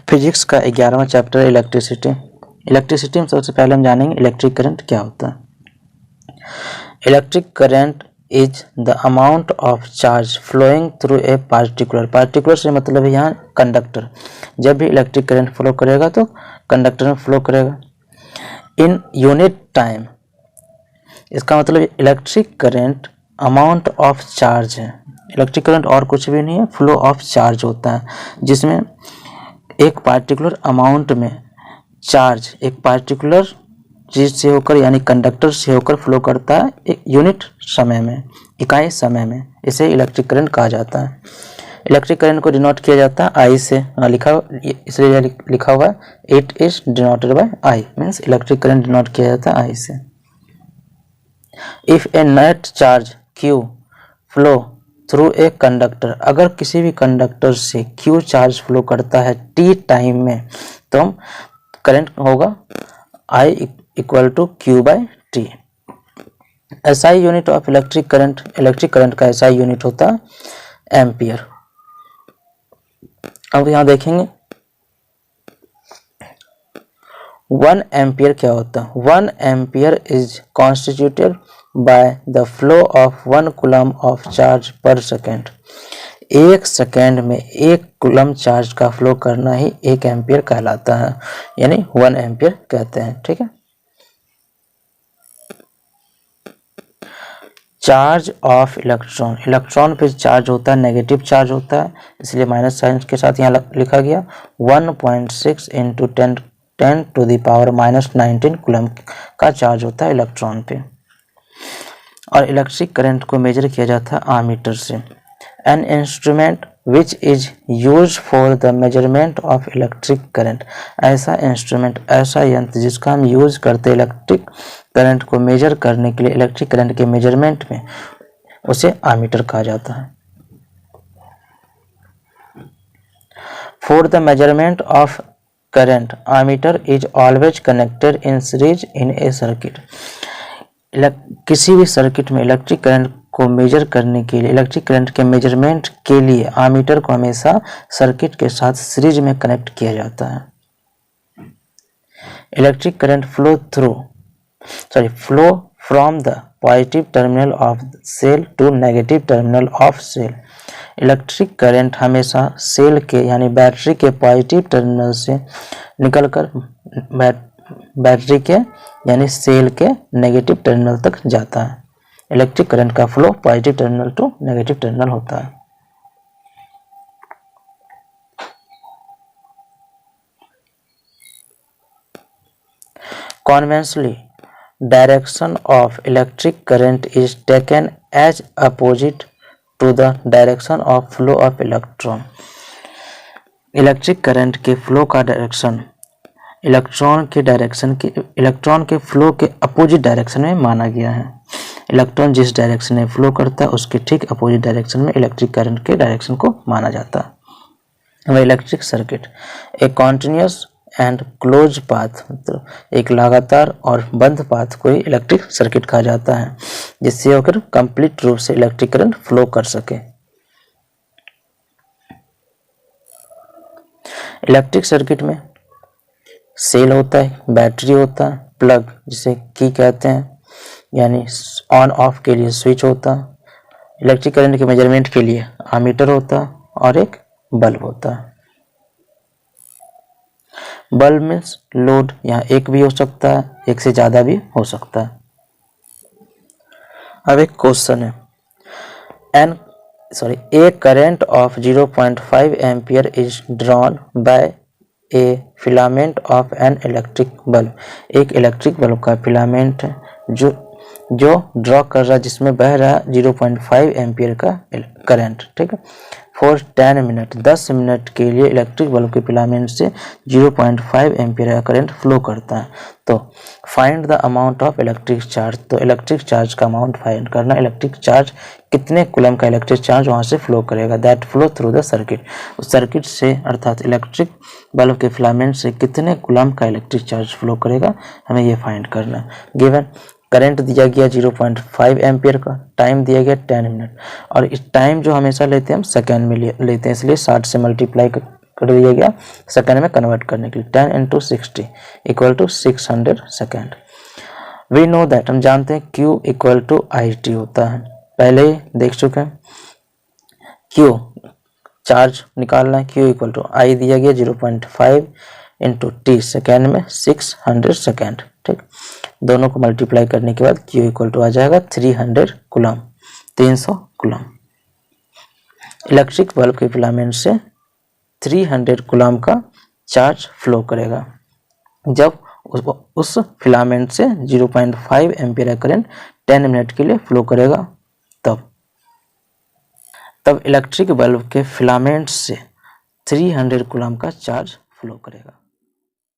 Physics का 11वां chapter है electricity. Electricity में सबसे पहले हम जानेंगे इलेक्ट्रिक करंट क्या होता है। Electric current is the amount of charge flowing through a particular से मतलब है यहाँ कंडक्टर। जब भी इलेक्ट्रिक करंट फ्लो करेगा तो कंडक्टर में फ्लो करेगा इन यूनिट टाइम। इसका मतलब electric current amount of charge है। इलेक्ट्रिक करंट और कुछ भी नहीं है, फ्लो ऑफ चार्ज होता है जिसमें एक पार्टिकुलर अमाउंट में चार्ज एक पार्टिकुलर चीज से होकर यानी कंडक्टर से होकर फ्लो करता है एक यूनिट समय में, इकाई समय में। इसे इलेक्ट्रिक करंट कहा जाता है। इलेक्ट्रिक करंट को डिनोट किया जाता है आई से, इसलिए लिखा हुआ है it is denoted by I, means electric current denote किया जाता है आई से। If A net charge Q flow through a conductor, अगर किसी भी कंडक्टर से क्यू चार्ज फ्लो करता है टी टाइम में तो करंट होगा I equal to Q by T. SI unit of electric current का एसआई यूनिट होता है एम्पियर। अब यहां देखेंगे 1 एम्पियर क्या होता है। 1 ampere is constituted by the flow of 1 coulomb of charge पर सेकेंड। एक सेकेंड में 1 कूलम चार्ज का फ्लो करना ही 1 एम्पियर कहलाता है, यानी 1 एम्पियर कहते हैं। ठीक है। चार्ज ऑफ इलेक्ट्रॉन, इलेक्ट्रॉन पे चार्ज होता है, नेगेटिव चार्ज होता है, इसलिए माइनस साइन के साथ यहाँ लिखा गया 1.6 into 10 to the power -19 coulomb का चार्ज होता है इलेक्ट्रॉन पे। और इलेक्ट्रिक करंट को मेजर किया जाता है आमीटर से। An instrument which is use for the measurement of electric current, ऐसा इंस्ट्रूमेंट, ऐसा यंत्र जिसका हम यूज करते हैं इलेक्ट्रिक करंट को मेजर करने के लिए, इलेक्ट्रिक करंट के मेजरमेंट में, उसे आमीटर कहा जाता है। For the measurement of current ammeter is always connected in series in A circuit. किसी भी सर्किट में इलेक्ट्रिक करंट को मेजर करने के लिए, इलेक्ट्रिक करंट के मेजरमेंट के लिए आमीटर को हमेशा सर्किट के साथ सीरीज में कनेक्ट किया जाता है। Electric current flow from the positive terminal of cell to negative terminal of cell. Electric current हमेशा सेल के यानी बैटरी के पॉजिटिव टर्मिनल से निकलकर बैटरी के यानी सेल के नेगेटिव टर्मिनल तक जाता है। इलेक्ट्रिक करंट का flow positive terminal to negative terminal होता है। Conventionally, direction of electric current is taken as opposite to the direction of flow of electron. Electric current के फ्लो का डायरेक्शन इलेक्ट्रॉन के flow के अपोजिट डायरेक्शन में माना गया है। इलेक्ट्रॉन जिस डायरेक्शन में फ्लो करता है उसके ठीक अपोजिट डायरेक्शन में इलेक्ट्रिक करंट के डायरेक्शन को माना जाता है। इलेक्ट्रिक सर्किट एक कॉन्टिन्यूस एंड क्लोज पाथ, मतलब एक लगातार और बंद पाथ को ही इलेक्ट्रिक सर्किट कहा जाता है, जिससे होकर कंप्लीट रूप से इलेक्ट्रिक करंट फ्लो कर सके। इलेक्ट्रिक सर्किट में सेल होता है, बैटरी होता है, प्लग जिसे की कहते हैं यानी ऑन ऑफ के लिए स्विच होता है, इलेक्ट्रिक करंट के मेजरमेंट के लिए आमीटर होता है और एक बल्ब होता है। बल्ब मीन्स लोड, यहाँ एक भी हो सकता है, एक से ज्यादा भी हो सकता है। अब एक क्वेश्चन है, a current of 0.5 ampere is drawn by a filament of an electric bulb. एक इलेक्ट्रिक बल्ब का फिलामेंट है जो ड्रॉ कर रहा है, जिसमें बह रहा है 0.5 एम्पियर का करंट। ठीक है। फॉर 10 मिनट 10 मिनट के लिए इलेक्ट्रिक बल्ब के फिलामेंट से 0.5 एम्पियर का करंट फ्लो करता है। तो find the amount of electric charge, तो इलेक्ट्रिक चार्ज का अमाउंट फाइंड करना, इलेक्ट्रिक चार्ज कितने कूलम का इलेक्ट्रिक चार्ज वहां से फ्लो करेगा, that flow through the circuit. उस सर्किट से अर्थात इलेक्ट्रिक बल्ब के फिलामेंट से कितने कूलम का इलेक्ट्रिक चार्ज फ्लो करेगा, हमें ये फाइंड करना है। गिवन करंट दिया गया 0.5 एम्पियर का, टाइम दिया गया 10 मिनट, और इस टाइम जो हमेशा लेते हैं हम सेकेंड में लेते हैं, इसलिए 60 से मल्टीप्लाई कर दिया गया सेकेंड में कन्वर्ट करने के लिए। 10 into 60 equal to 600 second. We know that, हम जानते हैं Q इक्वल टू IT होता है, पहले ही देख चुके हैं। Q चार्ज निकालना है, Q इक्वल टू I दिया गया 0.5 इंटू T सेकेंड में 600 सेकेंड। ठीक, दोनों को मल्टीप्लाई करने के बाद Q इक्वल टू आ जाएगा 300 कूलम, 300 कूलम। इलेक्ट्रिक बल्ब के फिलामेंट से 300 कूलम का चार्ज फ्लो करेगा। जब उस फिलामेंट से 0.5 एम्पीयर करंट 10 मिनट के लिए फ्लो करेगा, तब इलेक्ट्रिक बल्ब के फिलामेंट से 300 कूलम का चार्ज फ्लो करेगा।